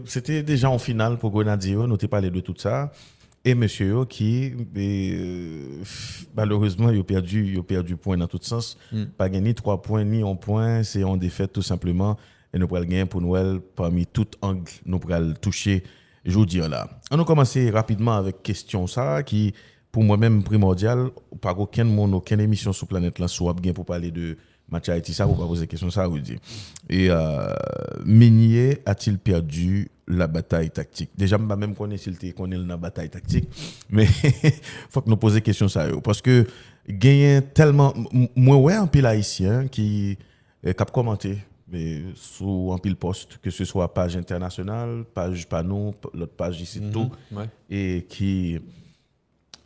c'était déjà en finale pour Grenadier, nous avons parlé de tout ça. Et monsieur yo qui, malheureusement, il a perdu point dans tout sens. Pas gagné 3 points ni 1 point, c'est en défaite tout simplement. Et nous pourrons gagner pour Noël parmi tout angle, nous pourrons toucher aujourd'hui là. On a commencé rapidement avec question ça qui, pour moi-même, primordial. Pas aucun monde, aucune émission sur planète là soit bien pour parler de match Haïti, ça, vous pas poser question ça, vous dire. Et Meunier a-t-il perdu la bataille tactique? Déjà, je ne sais même pas s'il était dans la bataille tactique, mais il faut que nous posions question ça. Parce que gagner tellement. Moi, ouais, un pile haïtien qui a commenté sur un pile poste, que ce soit page internationale, page panneau, l'autre page ici, tout, ouais. et qui.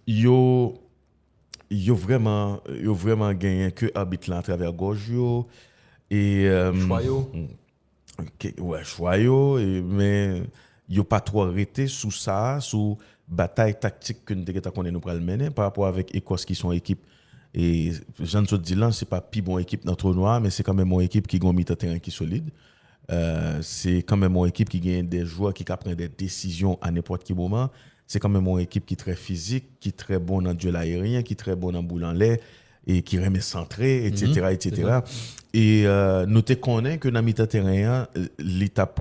Yo vraiment gagné que arbitre là à travers gauche yo et Choyot. ouais choyot mais yo pas trop arrêté sous ça sous bataille tactique que nous pral mener par rapport avec Écosse qui sont équipe et Jean te dit là c'est pas plus bon équipe dans le tournoi mais c'est quand même une équipe qui a mis terrain qui solide. C'est quand même une équipe qui gagne des joueurs qui prennent des décisions à n'importe quel moment. C'est quand même une équipe qui est très physique, qui est très bonne en duel aérien, qui est très bonne en boule en l'air et qui remet centré, etc. etc. Et nous te connaissons que dans le terrain, l'étape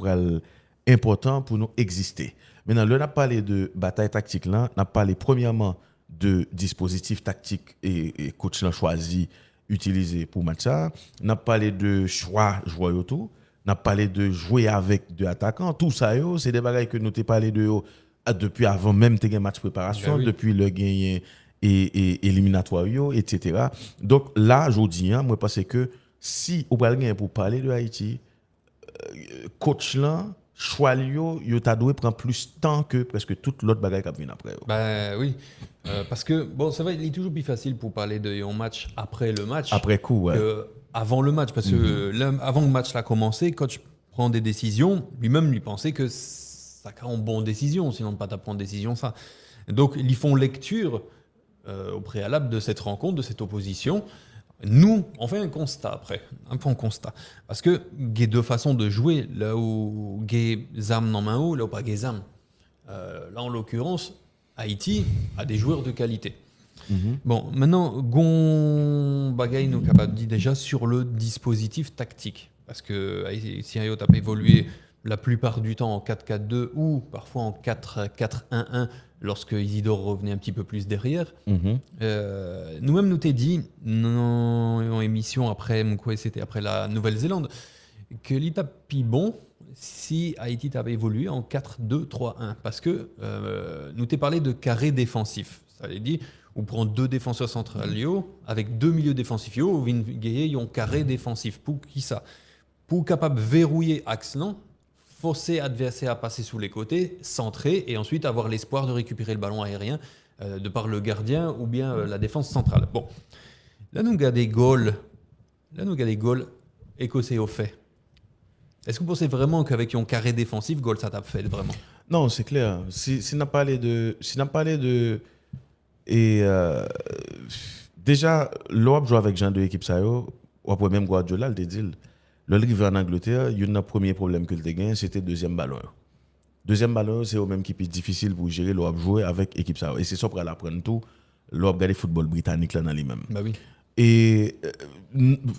important pour nous exister. Maintenant, là, on a parlé de bataille tactique, là, on a parlé premièrement de dispositif tactique et coach l'a choisi, utilisé pour match ça. On a parlé de choix joueurs autour. On a parlé de jouer avec deux attaquants. Tout ça, c'est des bagailles que nous t'ai parlé de depuis avant même tes match préparation, depuis le gain et éliminatoire, etc. Donc là, je dis, moi, je pense que si on va gagner pour parler de Haïti, coach là, choix yo t'a doué prend plus de temps que presque toute l'autre bagaille qui vient après. Ben oui, parce que bon, c'est vrai, il est toujours plus facile pour parler de un match après le match. Après coup, ouais. Que avant le match, parce que avant que le match a commencé, coach prend des décisions, lui-même lui pensait que ça a une bonne décision, sinon pas prendre décision ça. Donc ils font lecture au préalable de cette rencontre, de cette opposition. Nous, on fait un constat après, un point constat. Parce que il y a deux façons de jouer, là où il y a Zam dans main haut, là où pas Zam. Là, en l'occurrence, Haïti a des joueurs de qualité. Bon, maintenant, Gon Bagay nous capable dit déjà sur le dispositif tactique. Parce que Haïti a évolué la plupart du temps en 4-4-2 ou parfois en 4-4-1-1 lorsque Isidore revenait un petit peu plus derrière. Nous-mêmes, nous t'ai dit, en émission après, c'était après la Nouvelle-Zélande, que l'étape bon si Haïti avait évolué en 4-2-3-1. Parce que nous t'ai parlé de carré défensif. Ça veut dire, on prend deux défenseurs centraux avec deux milieux défensifs. Au Vingayé, ils ont carré défensif. Pour qui ça? Pour capable verrouiller Axelan, forcer adversaire à passer sous les côtés, centrer et ensuite avoir l'espoir de récupérer le ballon aérien de par le gardien ou bien la défense centrale. Bon, là nous avons des goals écossais au fait. Est-ce que vous pensez vraiment qu'avec un carré défensif, goal ça t'a fait vraiment? Non, c'est clair. Si on a parlé de et déjà l'Europe joue avec Jean de l'équipe ça yo, ou après même Guardiola le dit. Le river en Angleterre, il y a un premier problème que le gagné, c'était deuxième ballon. Deuxième ballon, c'est au même qui est difficile pour gérer l'Europe jouer avec l'équipe ça. Et c'est ça pour apprendre tout. L'Europe regarder football britannique là dans les mêmes. Bah oui. Et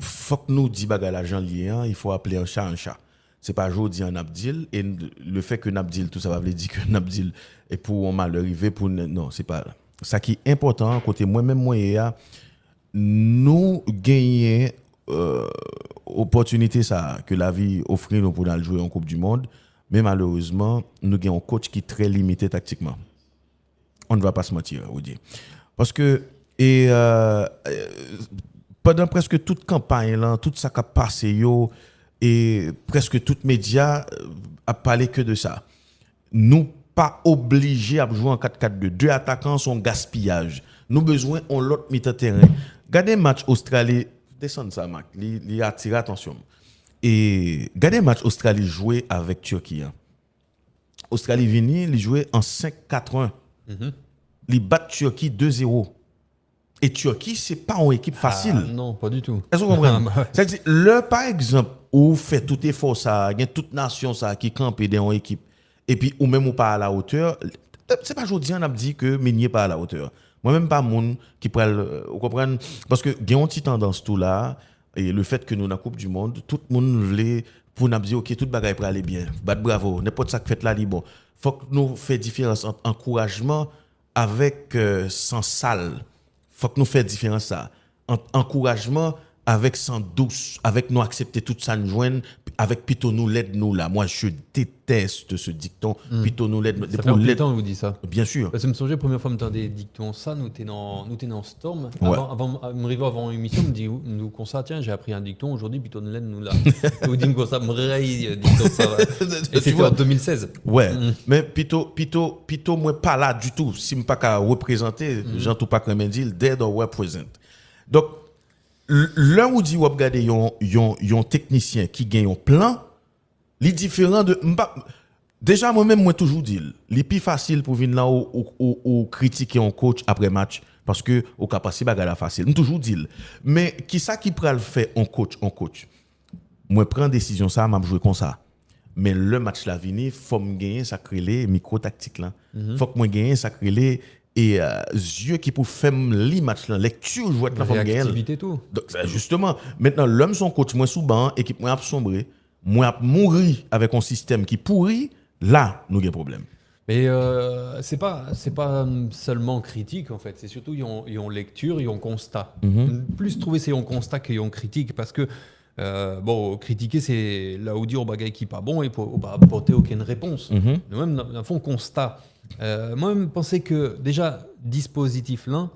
faut que nous dit bagarre l'argent lié, il faut appeler un chat un chat. C'est pas jodi en Abdil et le fait que Nabdil tout ça va veut dire que Nabdil est pour un mal arrivé pour non, c'est pas ça qui est important côté moi-même moi nous gagner opportunité ça que la vie offre nous pour aller jouer en Coupe du Monde, mais malheureusement nous avons un coach qui est très limité tactiquement. On ne va pas se mentir, vous dire. Parce que pendant presque toute campagne là, tout ça qui a passé et presque tout média a parlé que de ça. Nous pas obligés à jouer en 4-4-2. Deux attaquants sont gaspillage. Nous besoin on l'autre mi-temps terrain. Regardez match Australie descendre ça, Mac. Il attire attention. Et regardez match Australie joué avec Turquie. Australie vini, il jouait en 5-4-1. Il bat Turquie 2-0. Et Turquie, c'est pas une équipe facile. Non, pas du tout. Est-ce que vous comprenez? C'est-à-dire, par exemple, où fait tout effort ça, il y a toute nation ça qui campe dans une équipe et puis ou même ou pas à la hauteur, c'est pas aujourd'hui on a dit que Meunier pas à la hauteur. Moi-même pas moun qui pral vous comprenez parce que il y a une petite tendance tout là et le fait que nous dans la Coupe du monde, tout le monde voulait pour nous dire OK, tout bagaille pour aller bien. Battre bravo, n'importe ça que fait là li bon. Faut que nous fait différence entre encouragement avec sans sale. Faut que nous fait différence ça. Encouragement avec sans douce, avec nous accepter tout ça nous joindre, avec plutôt nous l'aide nous là. Moi je déteste ce dicton, plutôt nous l'aide. Ça fait un peu de temps que vous dites ça. Bien sûr. Parce que je me souviens, la première fois que je des dictons, ça, nous étions dans Storm. Ouais. Me arriver avant l'émission, me dit, nous, qu'on ça, tiens, j'ai appris un dicton aujourd'hui, plutôt nous l'aide, nous là. Vous dites qu'on ça, me raille, dicton, ça va. Et c'était en 2016. Ouais, mais plutôt, moi pas là du tout. Si je ne pas qu'à représenter, j'en tout pas comme dit, dead or represent. Donc, là où dit, vous regardez, yon technicien qui gagne un plan, les différents de. Déjà, moi-même, moi toujours dit, les plus facile pour venir là ou critiquer un coach après match, parce que au capacité, c'est facile. Je toujours dit. Mais qui ça qui peut le faire un coach? Moi, prends décision, ça, m'a joué comme ça. Mais le match la vini, faut me gagner ça crée les micro tactique là. Faut que moi gagner ça crée les et yeux qui pour faire li match là lecture jouer là faut me gagner. Réactivité tout. Donc justement, maintenant l'homme son coach moi sous banc, équipe moi a sombré, moi a mourir avec un système qui pourri, là nous avons problème. Mais c'est pas seulement critique en fait, c'est surtout ils ont lecture, ils ont constat. Plus trouver c'est un constat qu'ils ont critique parce que bon, critiquer, c'est là où dire au bagage qui pas bon et pour pas apporter aucune réponse. Nous-mêmes, dans le fond, constat. Moi-même, pensais que déjà, dispositif là,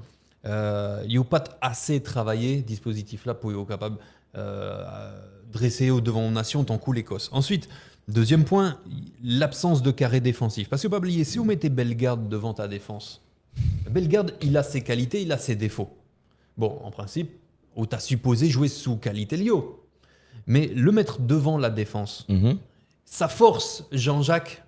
il n'y a pas assez travaillé, dispositif là, pour être capable dresser au devant nation tant coup l'Écosse. Ensuite, deuxième point, l'absence de carré défensif. Parce que pas oublier, si vous mettez Bellegarde devant ta défense, Bellegarde, il a ses qualités, il a ses défauts. Bon, en principe, où tu as supposé jouer sous qualité Lio. Mais le mettre devant la défense, ça force Jean-Jacques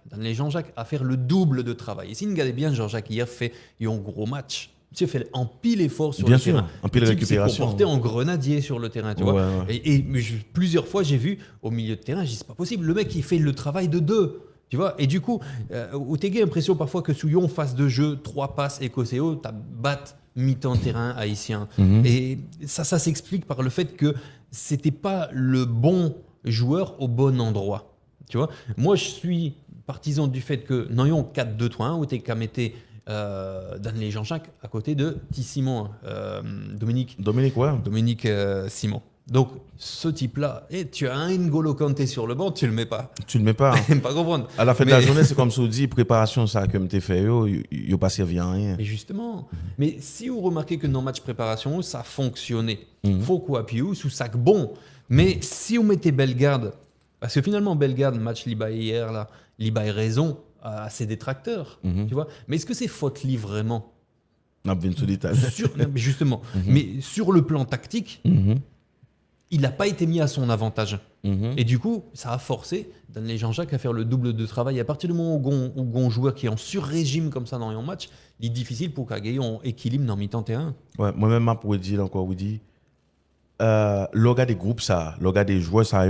à faire le double de travail. Et si vous regardez bien, Jean-Jacques hier fait un gros match. Il a fait un pile effort sur le terrain. En pile récupération. Pour porter en grenadier sur le terrain, tu vois. Ouais. Et plusieurs fois, j'ai vu au milieu de terrain, je dis c'est pas possible. Le mec, il fait le travail de deux. Tu vois, et du coup, où t'as l'impression parfois que Souillon, phase de jeu, 3 passes écossais, t'as battu mi-temps terrain haïtien. Et ça s'explique par le fait que c'était pas le bon joueur au bon endroit. Tu vois, moi je suis partisan du fait que nous ayons 4-2-3-1 où t'es qu'à mettre Danley Jean-Jacques à côté de Simon, Dominique Simon. Donc, ce type-là, tu as un N'Golo Kanté sur le banc, tu le mets pas. Tu le mets pas. Pas comprendre. À la fin de la journée, c'est comme si on dit préparation, ça, comme tu fait, il pas servi à rien. Mais justement. Mais si vous remarquez que dans le match préparation, ça fonctionnait. Faut quoi, puis sous sac bon. Mais si vous mettez Bellegarde, parce que finalement, Bellegarde, match Liba hier, là, Liba a raison à ses détracteurs. Tu vois. Mais est-ce que c'est faute-li vraiment? Justement. Mais sur le plan tactique, il n'a pas été mis à son avantage. Et du coup, ça a forcé Danley Jean-Jacques à faire le double de travail. À partir du moment où un joueur qui est en sur-régime comme ça dans un match, il est difficile pour qu'il y ait un équilibre dans mi-temps terrain. Ouais, moi-même, je pourrais dire encore, le gars des groupes, ça, le gars des joueurs, ça,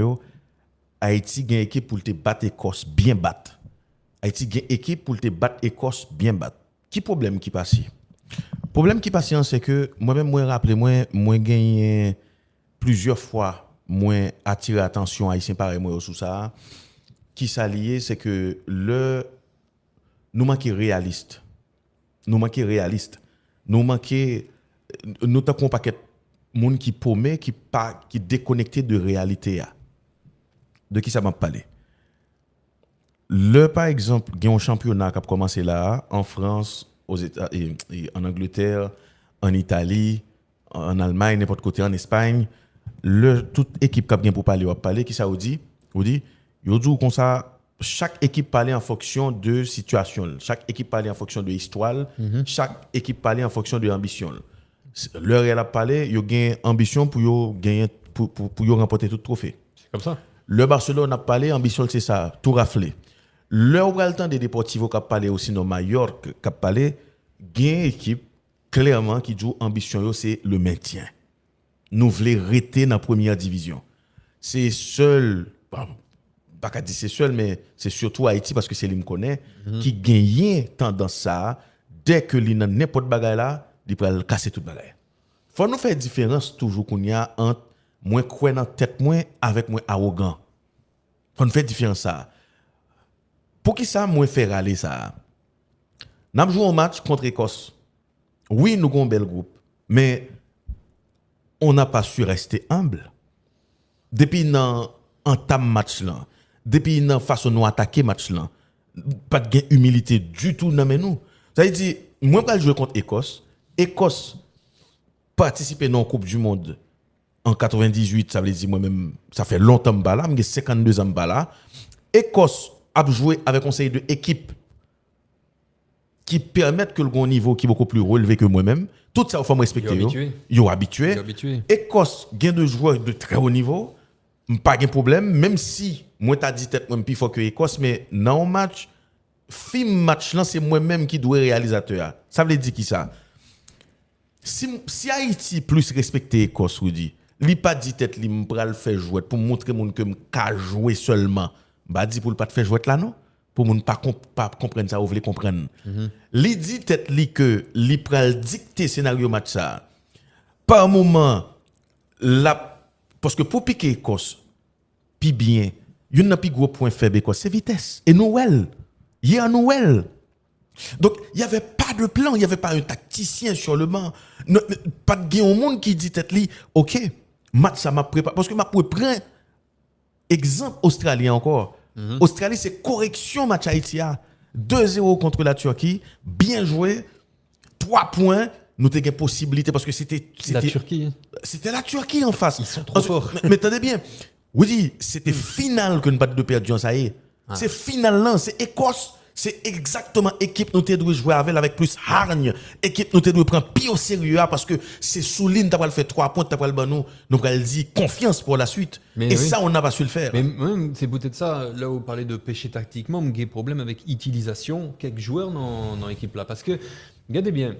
Haïti a une équipe pour te battre Écosse, bien battre. Haïti a une équipe pour te battre Écosse, bien battre. Qui problème qui passe? Problème qui passe, c'est que moi-même, moi gagné plusieurs fois, moi attiré attention haïtien pareil moi sous ça. Qui s'allier, c'est que nous manquons réaliste. Nous t'avons un paquet de monde qui paumé, qui déconnecté de réalité. De qui ça m'a parlé? Par exemple, il y a un championnat qui a commencé là, en France, aux États, et en Angleterre, en Italie, en Allemagne, n'importe côté, en Espagne. Toute équipe qui a bien pour parler, qui ça vous dit? Vous dit, comme ça, chaque équipe parle en fonction de situation, chaque équipe parle en fonction de histoire, chaque équipe parle en fonction de ambition. L'heure elle a parlé, il y a une ambition pour gagner, pour remporter tout trophée. C'est comme ça. Le Barcelone a parlé, ambition c'est ça, tout rafler. L'heure où il y a le temps des Deportivo qui a parlé aussi dans Mallorca, qui a parlé, il y a une équipe clairement qui joue ambition, c'est le maintien. Nous voulons rester dans la première division. C'est seul, pas qu'à dire c'est seul, mais c'est surtout Haïti parce que c'est lui me connaît, qui gagne tendance ça, dès que lui n'a n'importe bagaille là, il peut casser toute bagaille. Faut nous faire différence toujours qu'on y a entre moi croire dans tête moi avec moi arrogant. Faut nous faire différence ça. Pour qui ça moi faire aller ça? N'a joué un match contre Écosse. Oui, nous avons un bel groupe, mais on n'a pas su rester humble. Depuis dans entame match là, depuis dans façon nous attaquer match là, pas de gain humilité du tout dans nous. Ça veut dire moi quand je jouer contre Écosse, Écosse participer dans la Coupe du monde en 98, ça veut dire moi-même ça fait longtemps que là, j'ai 52 ans là. Écosse a joué avec un conseil de équipe qui permettent que le bon niveau qui est beaucoup plus relevé que moi-même. Tout ça, il faut me respecter. Ils sont habitués. Écosse, gain de joueurs de très haut niveau, pas de problème, même si moi, tu as dit peut-être même plus fort que Écosse, mais dans le match, film match là, c'est moi-même qui dois réalisateur. Ça veut dire qui ça? Si Haïti plus respecté Écosse, vous dit, il pas dit peut-être qu'il me le faire jouer pour montrer que je peux jouer seulement. Bah dit pour le pas te faire jouer là non? Pour ne pas comprendre ça, vous voulez comprendre. Li dit tête li que li pral dicter scénario match ça. Par moment parce que pour piquer Écosse, puis bien, il y a un plus gros point faible Écosse, c'est vitesse et Noël. Hier Noël. Donc il y avait pas de plan, il y avait pas un tacticien sur le banc. Pas de gain au monde qui dit tête li, OK, match ça m'a préparé parce que m'a prendre exemple australien encore. Australie, c'est correction match Haïti. 2-0 contre la Turquie. Bien joué. 3 points. Nous avons une possibilité parce que c'était la Turquie. C'était la Turquie en face. Ils sont trop forts. Mais attendez bien. Oui, c'était final que nous pas de perdu. Ça y est. C'est final là. C'est Écosse. C'est exactement équipe nous devons jouer avec plus hargne. Équipe nous devons prendre plus au sérieux parce que c'est sous ligne t'as pas le faire 3 points t'as pas le nous allons dire confiance pour la suite. Mais et oui. Ça on n'a pas su le faire. Mais même c'est peut-être ça là où vous parlez de péché tactiquement, j'ai problème avec utilisation quelques joueurs dans l'équipe là parce que regardez bien